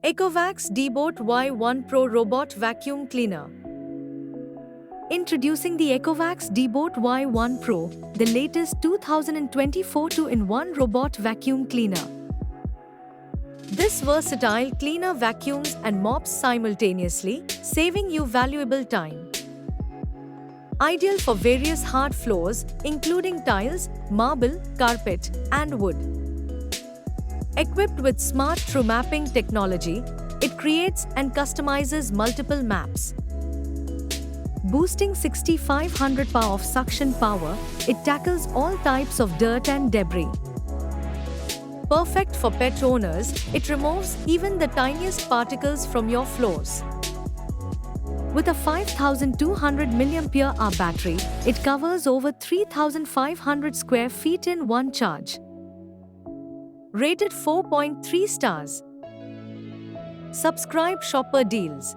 ECOVACS Deebot Y1 Pro Robot Vacuum Cleaner. Introducing the ECOVACS Deebot Y1 Pro, the latest 2024 2-in-1 robot vacuum cleaner. This versatile cleaner vacuums and mops simultaneously, saving you valuable time. Ideal for various hard floors, including tiles, marble, carpet, and wood. Equipped with smart true mapping technology, it creates and customizes multiple maps. Boosting 6500 power of suction power, it tackles all types of dirt and debris. Perfect for pet owners, it removes even the tiniest particles from your floors. With a 5200 mAh battery, it covers over 3500 square feet in one charge. Rated 4.3 stars. Subscribe Shopper Deals.